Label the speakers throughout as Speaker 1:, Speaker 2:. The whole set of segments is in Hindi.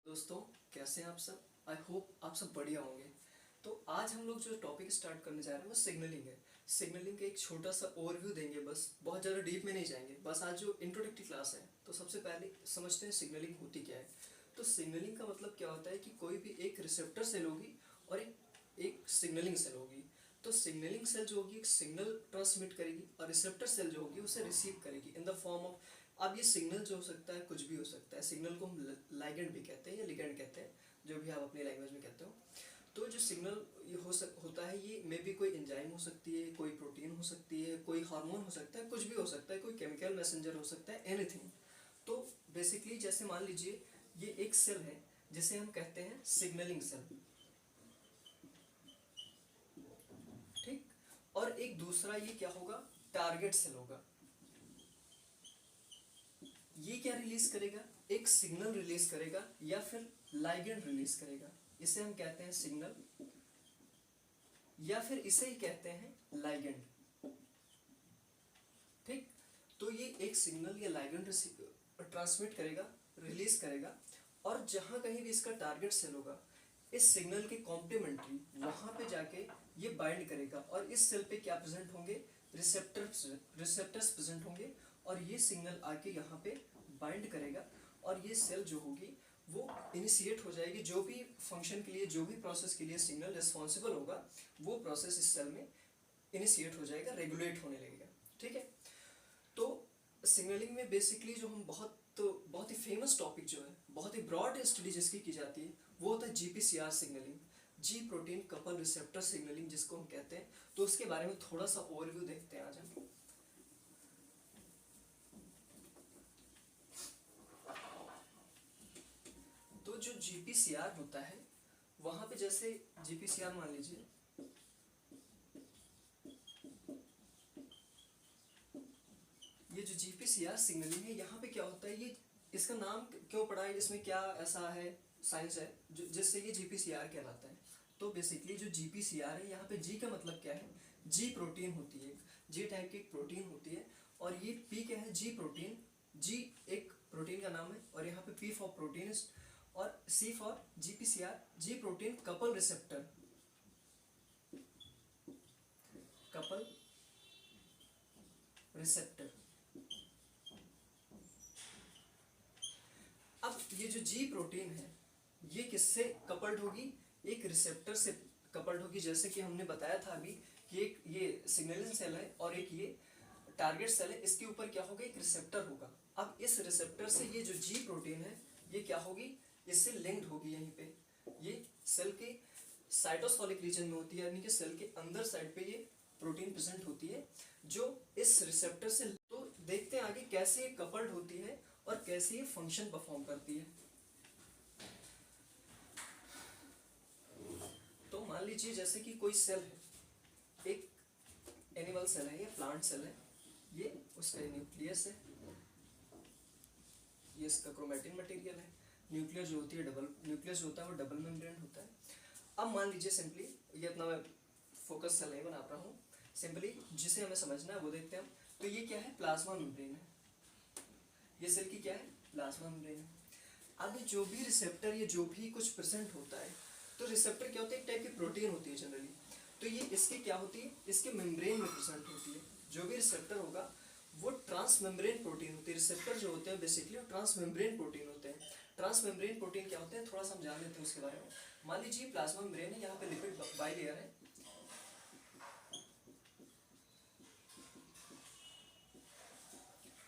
Speaker 1: दोस्तों, कैसे हैं आप सब। आई होप आप सब बढ़िया होंगे। तो आज हम लोग जो टॉपिक स्टार्ट करने जा रहे हैं वो सिग्नलिंग है। सिग्नलिंग का एक छोटा सा ओवरव्यू देंगे, बस बहुत ज़्यादा डीप में नहीं जाएंगे। बस आज जो इंट्रोडक्टरी क्लास है, तो सबसे पहले समझते हैं सिग्नलिंग होती क्या है। तो सिग्नलिंग का मतलब क्या होता है कि कोई भी एक रिसेप्टर सेल होगी और एक सिग्नलिंग सेल होगी। तो सिग्नलिंग सेल जो होगी एक सिग्नल ट्रांसमिट करेगी और रिसेप्टर सेल जो होगी उसे रिसीव करेगी इन द फॉर्म ऑफ। अब ये सिग्नल जो हो सकता है कुछ भी हो सकता है। सिग्नल को हम लाइगेंड भी कहते हैं या लिगेंड कहते हैं, जो भी आप अपनी लैंग्वेज में कहते हो। तो जो सिग्नल ये होता है, ये मे भी कोई एंजाइम हो सकती है, कोई प्रोटीन हो सकती है, कोई हार्मोन हो सकता है, कुछ भी हो सकता है, कोई केमिकल मैसेंजर हो सकता है, एनीथिंग। तो बेसिकली जैसे मान लीजिए ये एक सेल है जिसे हम कहते हैं सिग्नलिंग सेल, ठीक। और एक दूसरा ये क्या होगा, टारगेट सेल होगा। ये क्या रिलीज करेगा, एक सिग्नल रिलीज करेगा या फिर लाइगेंड रिलीज करेगा। इसे हम कहते हैं सिग्नल या फिर इसे ही कहते हैं लाइगेंड, ठीक। तो ये एक सिग्नल या लाइगेंड ट्रांसमिट करेगा, रिलीज करेगा, और जहां कहीं भी इसका टारगेट सेल होगा, इस सिग्नल के कॉम्प्लीमेंट्री वहां पे जाके ये बाइंड करेगा। और इस सेल पे क्या प्रेजेंट होंगे, रिसेप्टर्स प्रेजेंट होंगे, और ये सिग्नल आके यहाँ पे बाइंड करेगा। और ये सेल जो होगी वो इनिशिएट हो जाएगी। जो भी फंक्शन के लिए, जो भी प्रोसेस के लिए सिग्नल रिस्पॉन्सिबल होगा, वो प्रोसेस इस सेल में इनिशिएट हो जाएगा, रेगुलेट होने लगेगा, ठीक है। तो सिग्नलिंग में बेसिकली जो हम बहुत ही फेमस टॉपिक जो है, बहुत ही ब्रॉड स्टडी जिसकी की जाती है, वो होता है जीपीसीआर सिग्नलिंग, जी प्रोटीन कपल रिसेप्टर सिग्नलिंग जिसको हम कहते हैं। तो उसके बारे में थोड़ा सा ओवरव्यू देखते हैं आज हम। तो जो जीपीसीआर होता है, वहां पे जैसे जीपीसीआर मान लीजिए, ये जो जीपीसीआर सिग्नलिंग है, यहाँ पे क्या होता है, ये इसका नाम क्यों पड़ा है, इसमें क्या ऐसा है, साइंस है जिससे ये जीपीसीआर कहलाता है। तो बेसिकली जो जीपीसीआर है, यहाँ पे जी का मतलब क्या है, जी प्रोटीन होती है, जी टाइप की एक प्रोटीन होती है। और ये पी क्या है, जी प्रोटीन, जी एक प्रोटीन का नाम है, और यहाँ पे पी फॉर प्रोटीन, और C for GPCR, G protein couple receptor, couple receptor. अब ये जो जी प्रोटीन है, ये किससे कपल्ड होगी, एक रिसेप्टर से कपल्ड होगी। जैसे कि हमने बताया था अभी कि एक ये सिग्नलिंग सेल है और एक ये टारगेट सेल है, इसके ऊपर क्या होगा, एक रिसेप्टर होगा। अब इस रिसेप्टर से ये जो जी प्रोटीन है, ये क्या होगी, इससे लिंक्ड होगी। यहीं पे ये सेल के साइटोसोलिक रीजन में होती है, यानी कि सेल के अंदर साइड पे ये प्रोटीन प्रेजेंट होती है, जो इस रिसेप्टर से। तो देखते हैं आगे कैसे ये कपल्ड होती है और कैसे ये फंक्शन परफॉर्म करती है। तो मान लीजिए जैसे कि कोई सेल है, एक एनिमल सेल है या प्लांट सेल है, ये उसका न्यूक्लियस है, ये इसका क्रोमेटिन मटेरियल है। न्यूक्लियस जो होती है न्यूक्लियस जो होता है वो डबल मेम्ब्रेन होता है। अब मान लीजिए सिंपली, ये अपना मैं फोकस सेल नहीं बना रहा हूँ, सिंपली जिसे हमें समझना है वो देखते हैं हम। तो ये क्या है, प्लाज्मा मेम्ब्रेन है, ये सेल की क्या है, प्लाज्मा मेम्ब्रेन है। अब जो भी रिसेप्टर, ये जो भी कुछ प्रेजेंट होता है, तो रिसेप्टर क्या होता है, एक टाइप की प्रोटीन होती है जनरली। तो ये इसके क्या होती है, इसके मेम्ब्रेन में प्रेजेंट होती है। जो भी रिसेप्टर होगा वो ट्रांस मेम्ब्रेन प्रोटीन होती है। रिसेप्टर जो होते हैं बेसिकली वो ट्रांस मेम्ब्रेन प्रोटीन होते हैं। ट्रांस मेम्ब्रेन प्रोटीन क्या होते हैं, थोड़ा सा हम जान लेते हैं उसके बारे में। मान लीजिए प्लाज्मा मेम्ब्रेन है, यहाँ पे लिपिड बाइलेयर है,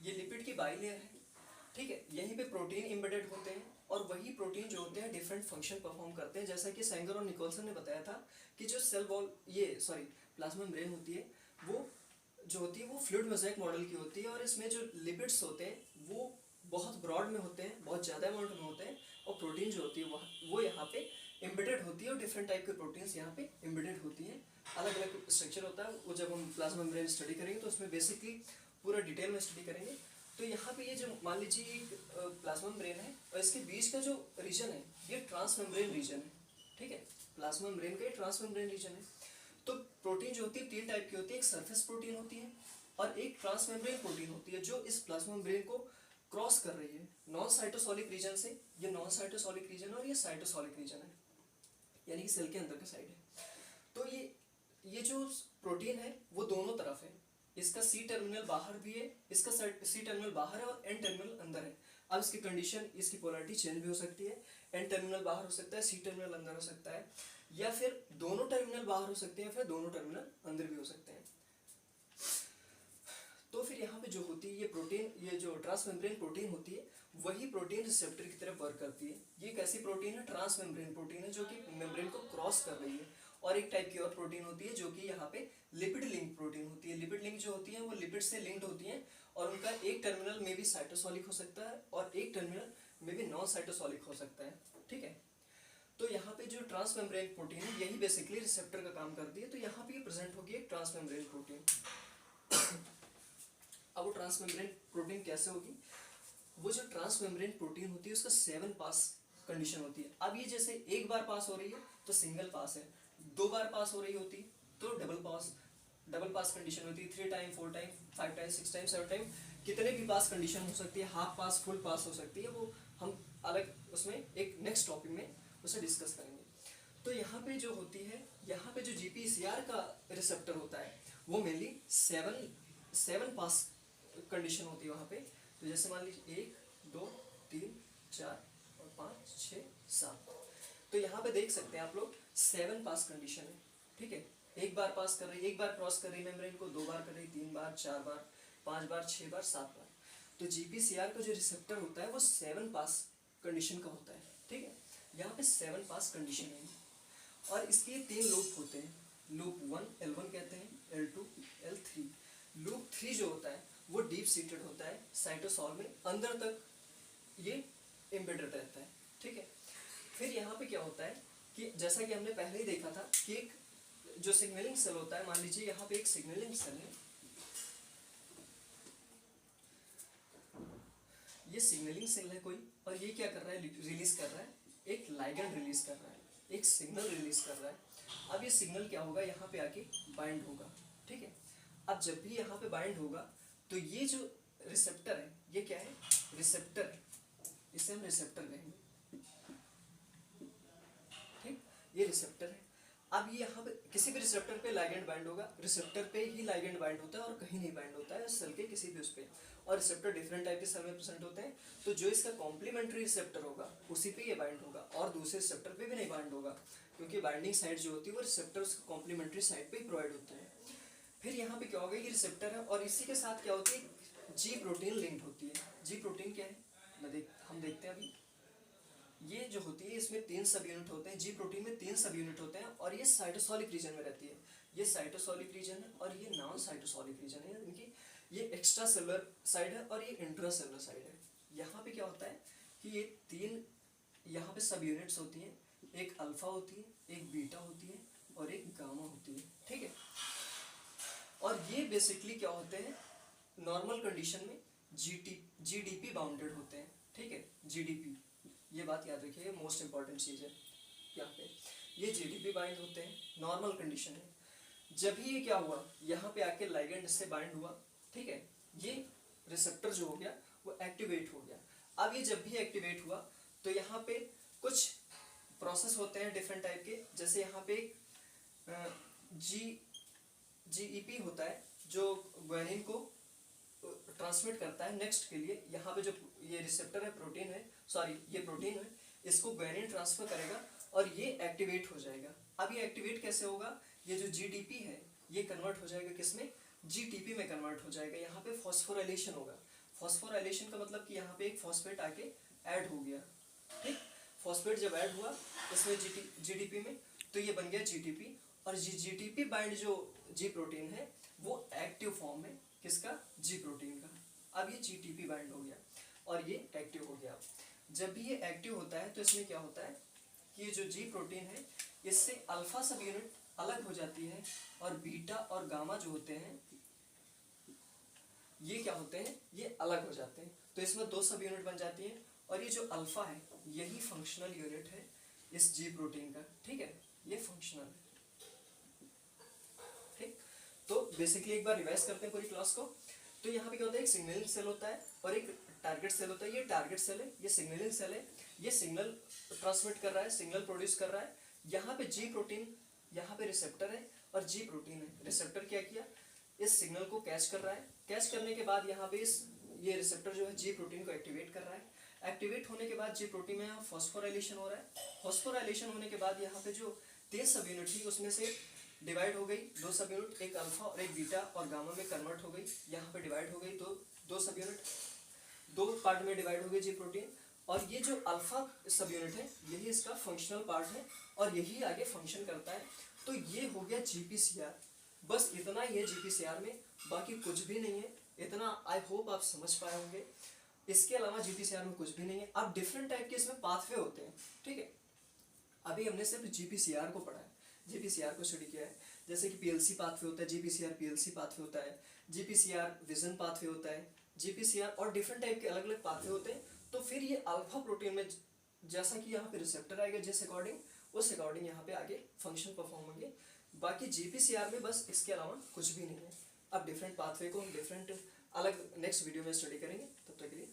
Speaker 1: ये लिपिड की बाइलेयर है, ठीक है। यहीं पे प्रोटीन एम्बेडेड होते हैं, और वही प्रोटीन जो होते हैं डिफरेंट फंक्शन परफॉर्म करते हैं। जैसा कि सेंगर और निकोलसन ने बताया था कि जो सेल वॉल, ये सॉरी प्लाज्मा मेम्ब्रेन होती है, वो जो होती है वो फ्लूइड मोज़ेक मॉडल की होती है, और इसमें जो लिपिड्स होते हैं वो बहुत ब्रॉड में होते हैं, बहुत ज़्यादा अमाउंट में होते हैं, और प्रोटीन जो होती है वो यहाँ पे एम्बेडेड होती है, और डिफरेंट टाइप के प्रोटीन्स यहाँ पे एम्बेडेड होती हैं। अलग अलग स्ट्रक्चर होता है, वो जब हम प्लाज्मा मेम्ब्रेन स्टडी करेंगे तो उसमें बेसिकली पूरा डिटेल में स्टडी करेंगे। तो यहाँ पे ये जो मान लीजिए एक प्लाज्मा मेम्ब्रेन है, और इसके बीच का जो रीजन है ये ट्रांस मेम्ब्रेन रीजन है, ठीक है। प्लाज्मा मेम्ब्रेन का ये ट्रांस मेम्ब्रेन रीजन है। तो प्रोटीन जो होती है तीन टाइप की होती है, एक सरफेस प्रोटीन होती है, और एक ट्रांस मेम्ब्रेन प्रोटीन होती है, जो इस प्लाज्मा मेम्ब्रेन को क्रॉस कर रही है नॉन साइटोसोलिक रीजन से, ये नॉन साइटोसोलिक रीजन और ये साइटोसोलिक रीजन है, यानी कि सेल के अंदर का साइड है। तो ये जो प्रोटीन है वो दोनों तरफ है, इसका सी टर्मिनल बाहर भी है, इसका सी टर्मिनल बाहर है और एन टर्मिनल अंदर है। अब इसकी कंडीशन, इसकी पोलैरिटी चेंज भी हो सकती है, एन टर्मिनल बाहर हो सकता है, सी टर्मिनल अंदर हो सकता है, या फिर दोनों टर्मिनल बाहर हो सकते हैं, फिर दोनों टर्मिनल अंदर भी हो सकते हैं। तो फिर यहाँ पे जो होती है ये प्रोटीन, ये जो ट्रांसमेम्ब्रेन प्रोटीन होती है वही प्रोटीन रिसेप्टर की तरफ वर्क करती है। ये कैसी प्रोटीन है? ट्रांसमेम्ब्रेन प्रोटीन है जो कि मेम्ब्रेन को क्रॉस कर रही है। और एक टाइप की और प्रोटीन होती है जो कि यहाँ पे लिपिड लिंक प्रोटीन होती है। लिपिड लिंक जो होती है वो लिपिड से लिंक्ड होती हैं और उनका एक टर्मिनल में भी साइटोसोलिक हो सकता है और एक टर्मिनल में भी नॉन साइटोसोलिक हो सकता है। ठीक है, तो यहाँ पे जो ट्रांसमेम्ब्रेन प्रोटीन है यही बेसिकली रिसेप्टर का काम करती है। तो यहाँ पे प्रेजेंट होगी एक ट्रांसमेम्ब्रेन प्रोटीन। अब वो ट्रांसमेम्ब्रेन प्रोटीन कैसे होगी? वो जो ट्रांसमेम्ब्रेन प्रोटीन होती है उसका 7 पास कंडीशन होती है। अब ये जैसे एक बार पास हो रही है तो सिंगल पास है, 2 बार पास हो रही होती तो डबल पास कंडीशन होती है, 3 time, 4 time, 5 time, 6 time, 7 time, कितने भी पास कंडीशन हो सकती है, हाफ पास, फुल पास हो सकती है। वो हम अलग उसमें एक नेक्स्ट टॉपिक में उसे डिस्कस करेंगे। तो यहाँ पे जो होती है, यहाँ पे जो GPCR का रिसेप्टर होता है वो मेनली 7 पास कंडीशन होती है वहाँ पे। तो जैसे मान लीजिए 1, 2, 3, 4 और 5, 6, 7। तो यहाँ पे देख सकते हैं आप लोग 7 पास कंडीशन है। ठीक है, एक बार पास कर रही है, एक बार क्रॉस कर रही है मेम्ब्रेन को, 2 बार कर रही, 3 बार, 4 बार, 5 बार, 6 बार, 7 बार। तो GPCR का जो रिसेप्टर होता है वो 7 पास कंडीशन का होता है। ठीक है, यहाँ पे 7 पास कंडीशन है और इसके 3 लूप होते हैं। लूप 1 L1 कहते हैं, L2 L3। लूप 3 जो होता है वो डीप सीटेड होता है साइटोसॉल में, अंदर तक ये एम्बेडेड रहता है। ठीक है, फिर यहाँ पे क्या होता है कि जैसा कि हमने पहले ही देखा था कि एक जो सिग्नलिंग सेल होता है, मान लीजिए यहाँ पे एक सिग्नलिंग सेल है, ये सिग्नलिंग सेल है कोई, और ये क्या कर रहा है? रिलीज कर रहा है, एक लाइगेंड रिलीज कर रहा है, एक सिग्नल रिलीज कर रहा है। अब ये सिग्नल क्या होगा? यहाँ पे आके बाइंड होगा। ठीक है, अब जब भी यहाँ पे बाइंड होगा तो ये जो रिसेप्टर है ये क्या है? रिसेप्टर है, इसे हम रिसेप्टर कहेंगे। ठीक, ये रिसेप्टर है। अब ये यहाँ पे किसी भी रिसेप्टर पे लाइगेंड बाइंड होगा, रिसेप्टर पे ही लाइगेंड बाइंड होता है और कहीं नहीं बाइंड होता है सेल के किसी भी उस पे। और रिसेप्टर डिफरेंट टाइप के सेल में प्रेजेंट होते हैं, तो जो इसका कॉम्प्लीमेंट्री रिसेप्टर होगा उसी पे ये बाइंड होगा और दूसरे रिसेप्टर पे भी नहीं बाइंड होगा, क्योंकि बाइंडिंग साइड जो होती है वो रिसेप्टर कॉम्प्लीमेंट्री साइड पे ही प्रोवाइड होते हैं। फिर यहाँ पे क्या होगा? ये रिसेप्टर है और इसी के साथ क्या होती है? जी प्रोटीन लिंक्ड होती है। जी प्रोटीन क्या है? हम देखते हैं अभी। ये जो होती है इसमें 3 सब यूनिट होते हैं। जी प्रोटीन में 3 सब यूनिट होते हैं और ये साइटोसोलिक रीजन में रहती है। ये साइटोसोलिक रीजन है और ये नॉन साइटोसोलिक रीजन है, इनकी ये एक्स्ट्रा सेलुलर साइड है और ये इंट्रा सेलुलर साइड है। यहाँ पे क्या होता है कि ये 3 यहाँ पे सब यूनिट्स होती हैं, एक अल्फा होती है, एक बीटा होती है और एक गामा होती है। ठीक है, और ये बेसिकली क्या होते हैं? नॉर्मल कंडीशन में GDP बाउंडेड होते हैं। ठीक है, GDP, ये बात याद रखिए, मोस्ट इंपॉर्टेंट चीज़ है यहाँ पे। ये GDP बाइंड होते हैं, नॉर्मल कंडीशन है। जब ही ये क्या हुआ? यहाँ पे आके लाइगेंड से बाइंड हुआ। ठीक है, ये रिसेप्टर जो हो गया वो एक्टिवेट हो गया। अब ये जब भी एक्टिवेट हुआ तो यहाँ पे कुछ प्रोसेस होते हैं डिफरेंट टाइप के। जैसे यहाँ पे GEP होता है जो ग्वानिन को ट्रांसमिट करता है नेक्स्ट के लिए। यहाँ पे जो ये रिसेप्टर है, प्रोटीन है, सॉरी ये प्रोटीन है, इसको ग्वानिन ट्रांसफर करेगा और ये एक्टिवेट हो जाएगा। अब ये एक्टिवेट कैसे होगा? ये जो GDP है ये कन्वर्ट हो जाएगा किसमें? GTP में कन्वर्ट हो जाएगा। यहाँ पे फॉस्फोराइलेशन होगा। फॉस्फोराइलेशन का मतलब कि यहाँ पे एक फॉस्फेट आके ऐड हो गया। ठीक, फॉस्फेट जब ऐड हुआ इसमें GDP में तो ये बन गया GTP। और GTP बाइंड जो जी प्रोटीन है वो एक्टिव फॉर्म में किसका? जी प्रोटीन का। अब ये GTP बाइंड हो गया और ये एक्टिव हो गया। जब भी ये एक्टिव होता है तो इसमें क्या होता है कि ये जो जी प्रोटीन है इससे अल्फा सब यूनिट अलग हो जाती है और बीटा और गामा जो होते हैं ये क्या होते हैं? ये अलग हो जाते हैं। तो इसमें 2 सब यूनिट बन जाती है और ये जो अल्फा है यही फंक्शनल यूनिट है इस जी प्रोटीन का। ठीक है, ये फंक्शनल है। ठीक, तो बेसिकली एक बार रिवाइज करते हैं पूरी क्लास को। तो यहाँ पे क्या होता है, एक सिग्नलिंग सेल होता है और एक टारगेट सेल होता है। ये टारगेट सेल है, ये सिग्नलिंग सेल है, ये सिग्नल ट्रांसमिट कर रहा है, सिग्नल प्रोड्यूस कर रहा है। यहाँ पे जी प्रोटीन, यहाँ पे रिसेप्टर है और जी प्रोटीन है। रिसेप्टर क्या किया, इस सिग्नल को कैच कर रहा है, कैच करने के बाद यहाँ पे इस ये रिसेप्टर जो है जी प्रोटीन को एक्टिवेट कर रहा है। एक्टिवेट होने के बाद जी प्रोटीन में यहाँ फॉस्फोराइलेशन हो रहा है। फॉस्फोराइलेशन होने के बाद यहाँ पे जो 3 सब यूनिट थी उसमें से डिवाइड हो गई 2 सब यूनिट, एक अल्फा और एक बीटा और गामा में कन्वर्ट हो गई। यहाँ पे डिवाइड हो गई तो 2 सब यूनिट, 2 पार्ट में डिवाइड हो गई जी प्रोटीन। और ये जो अल्फा सब यूनिट है यही इसका फंक्शनल पार्ट है और यही आगे फंक्शन करता है। तो ये हो गया जीपीसीआर। बस इतना ही है जीपीसीआर में, बाकी कुछ भी नहीं है। इतना आई होप आप समझ पाए होंगे। इसके अलावा जीपीसीआर में कुछ भी नहीं है। अब डिफरेंट टाइप के इसमें पाथवे होते हैं, ठीक है। अभी हमने सिर्फ जीपीसीआर को पढ़ा है, जीपीसीआर को स्टडी किया है। जैसे कि पीएलसी पाथवे होता है, जीपीसीआर पीएलसी पाथवे होता है, जीपीसीआर विजन पाथवे होता है, जीपीसीआर और डिफरेंट टाइप के अलग अलग पाथवे होते हैं। तो फिर ये अल्फा प्रोटीन में जैसा कि यहाँ पे रिसेप्टर आएगा जिस अकॉर्डिंग, उस अकॉर्डिंग यहाँ पे आगे फंक्शन परफॉर्म होंगे। बाकी जीपीसीआर में बस इसके अलावा कुछ भी नहीं है। अब डिफरेंट पाथवे को हम डिफरेंट अलग नेक्स्ट वीडियो में स्टडी करेंगे। तब तक के लिए